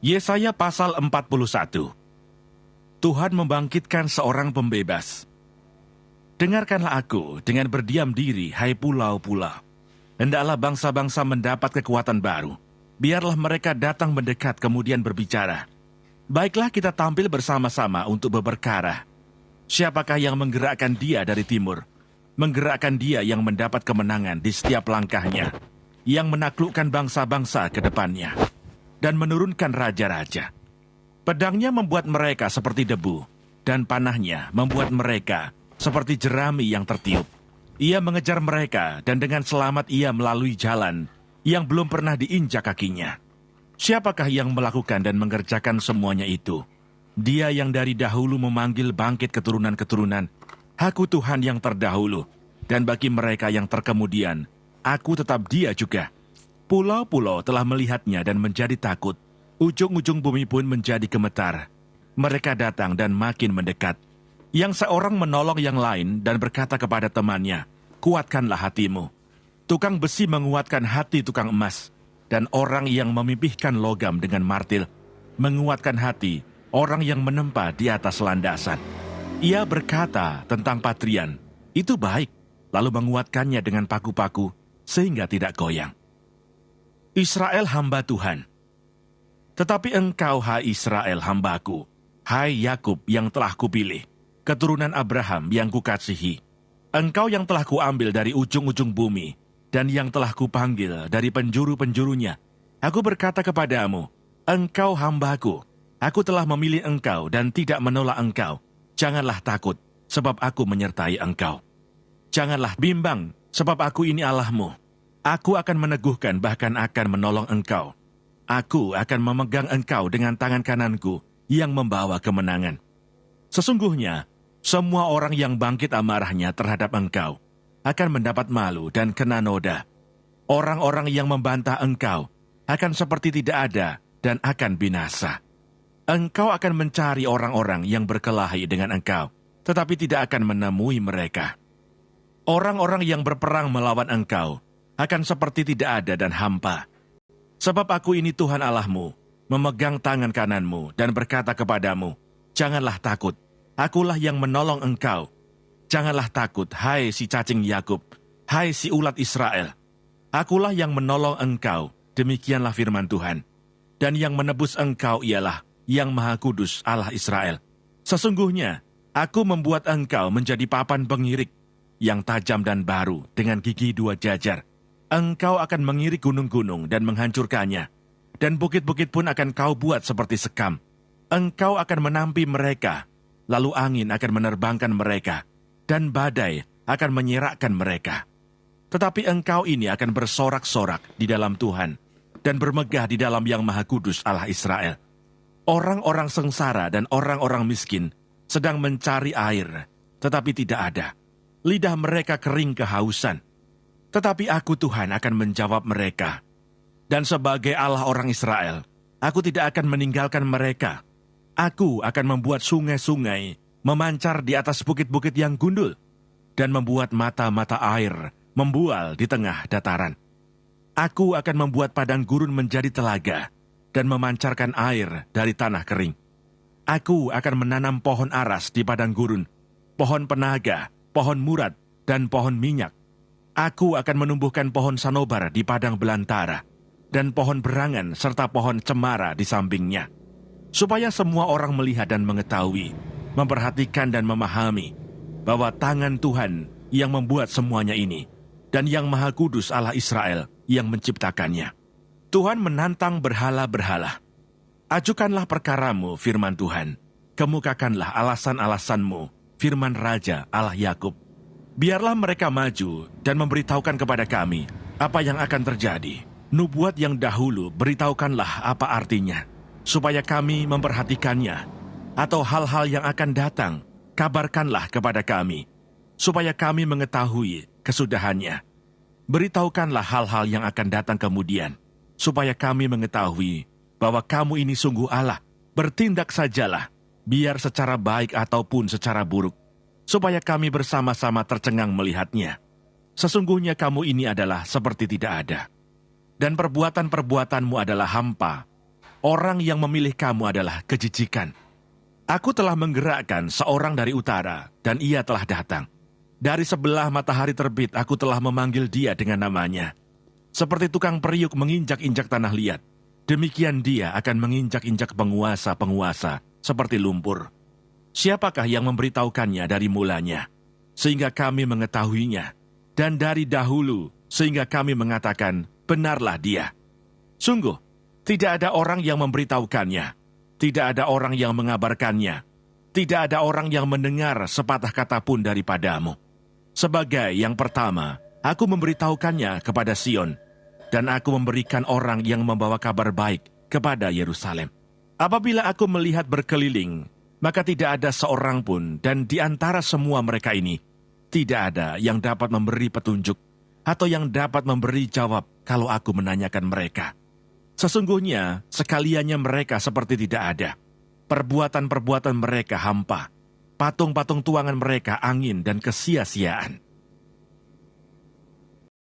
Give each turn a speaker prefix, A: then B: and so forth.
A: Yesaya pasal 41. Tuhan membangkitkan seorang pembebas. Dengarkanlah aku dengan berdiam diri, hai pulau-pulau. Hendaklah bangsa-bangsa mendapat kekuatan baru. Biarlah mereka datang mendekat kemudian berbicara. Baiklah kita tampil bersama-sama untuk berperkara. Siapakah yang menggerakkan dia dari timur? Menggerakkan dia yang mendapat kemenangan di setiap langkahnya, yang menaklukkan bangsa-bangsa ke depannya, dan menurunkan raja-raja. Pedangnya membuat mereka seperti debu, dan panahnya membuat mereka seperti jerami yang tertiup. Ia mengejar mereka, dan dengan selamat ia melalui jalan yang belum pernah diinjak kakinya. Siapakah yang melakukan dan mengerjakan semuanya itu? Dia yang dari dahulu memanggil bangkit keturunan-keturunan, Aku Tuhan yang terdahulu, dan bagi mereka yang terkemudian, Aku tetap Dia juga. Pulau-pulau telah melihatnya dan menjadi takut. Ujung-ujung bumi pun menjadi gemetar. Mereka datang dan makin mendekat. Yang seorang menolong yang lain dan berkata kepada temannya, Kuatkanlah hatimu. Tukang besi menguatkan hati tukang emas, dan orang yang memipihkan logam dengan martil menguatkan hati orang yang menempa di atas landasan. Ia berkata tentang patrian, itu baik, lalu menguatkannya dengan paku-paku sehingga tidak goyang. Israel hamba Tuhan. Tetapi engkau, hai Israel hambaku, hai Yakub yang telah kupilih, keturunan Abraham yang kukasihi, engkau yang telah kuambil dari ujung-ujung bumi, dan yang telah kupanggil dari penjuru-penjurunya, aku berkata kepadamu, engkau hambaku, aku telah memilih engkau dan tidak menolak engkau. Janganlah takut, sebab aku menyertai engkau. Janganlah bimbang, sebab aku ini Allahmu. Aku akan meneguhkan bahkan akan menolong engkau. Aku akan memegang engkau dengan tangan kananku yang membawa kemenangan. Sesungguhnya, semua orang yang bangkit amarahnya terhadap engkau akan mendapat malu dan kena noda. Orang-orang yang membantah engkau akan seperti tidak ada dan akan binasa. Engkau akan mencari orang-orang yang berkelahi dengan engkau, tetapi tidak akan menemui mereka. Orang-orang yang berperang melawan engkau akan seperti tidak ada dan hampa. Sebab aku ini Tuhan Allahmu, memegang tangan kananmu dan berkata kepadamu, Janganlah takut, akulah yang menolong engkau. Janganlah takut, hai si cacing Yakub, hai si ulat Israel. Akulah yang menolong engkau, demikianlah firman Tuhan. Dan yang menebus engkau ialah Yang Maha Kudus Allah Israel. Sesungguhnya, aku membuat engkau menjadi papan pengirik, yang tajam dan baru dengan gigi dua jajar. Engkau akan mengirik gunung-gunung dan menghancurkannya, dan bukit-bukit pun akan kau buat seperti sekam. Engkau akan menampi mereka, lalu angin akan menerbangkan mereka, dan badai akan menyerakkan mereka. Tetapi engkau ini akan bersorak-sorak di dalam Tuhan, dan bermegah di dalam Yang Maha Kudus Allah Israel. Orang-orang sengsara dan orang-orang miskin sedang mencari air, tetapi tidak ada. Lidah mereka kering kehausan. Tetapi aku Tuhan akan menjawab mereka. Dan sebagai Allah orang Israel, aku tidak akan meninggalkan mereka. Aku akan membuat sungai-sungai memancar di atas bukit-bukit yang gundul, dan membuat mata-mata air membual di tengah dataran. Aku akan membuat padang gurun menjadi telaga, dan memancarkan air dari tanah kering. Aku akan menanam pohon aras di padang gurun, pohon penaga, pohon murad, dan pohon minyak. Aku akan menumbuhkan pohon sanobar di padang belantara, dan pohon berangan serta pohon cemara di sampingnya, supaya semua orang melihat dan mengetahui, memperhatikan dan memahami, bahwa tangan Tuhan yang membuat semuanya ini, dan Yang Maha Kudus Allah Israel yang menciptakannya. Tuhan menantang berhala-berhala. Ajukanlah perkaramu, firman Tuhan. Kemukakanlah alasan-alasanmu, firman Raja Allah Yakub. Biarlah mereka maju dan memberitahukan kepada kami apa yang akan terjadi. Nubuat yang dahulu beritahukanlah apa artinya, supaya kami memperhatikannya. Atau hal-hal yang akan datang, kabarkanlah kepada kami, supaya kami mengetahui kesudahannya. Beritahukanlah hal-hal yang akan datang kemudian, supaya kami mengetahui bahwa kamu ini sungguh Allah. Bertindak sajalah, biar secara baik ataupun secara buruk, supaya kami bersama-sama tercengang melihatnya. Sesungguhnya kamu ini adalah seperti tidak ada, dan perbuatan-perbuatanmu adalah hampa. orang yang memilih kamu adalah kejijikan. Aku telah menggerakkan seorang dari utara, dan ia telah datang. Dari sebelah matahari terbit, aku telah memanggil dia dengan namanya. Seperti tukang periuk menginjak-injak tanah liat, demikian dia akan menginjak-injak penguasa-penguasa seperti lumpur. Siapakah yang memberitahukannya dari mulanya, sehingga kami mengetahuinya, dan dari dahulu, sehingga kami mengatakan, benarlah dia. Sungguh, tidak ada orang yang memberitahukannya, tidak ada orang yang mengabarkannya, tidak ada orang yang mendengar sepatah kata pun daripadamu. Sebagai yang pertama, aku memberitahukannya kepada Sion, dan aku memberikan orang yang membawa kabar baik kepada Yerusalem. Apabila aku melihat berkeliling, maka tidak ada seorang pun, dan di antara semua mereka ini, tidak ada yang dapat memberi petunjuk, atau yang dapat memberi jawab kalau aku menanyakan mereka. Sesungguhnya, sekaliannya mereka seperti tidak ada. Perbuatan-perbuatan mereka hampa, patung-patung tuangan mereka angin dan kesia-siaan.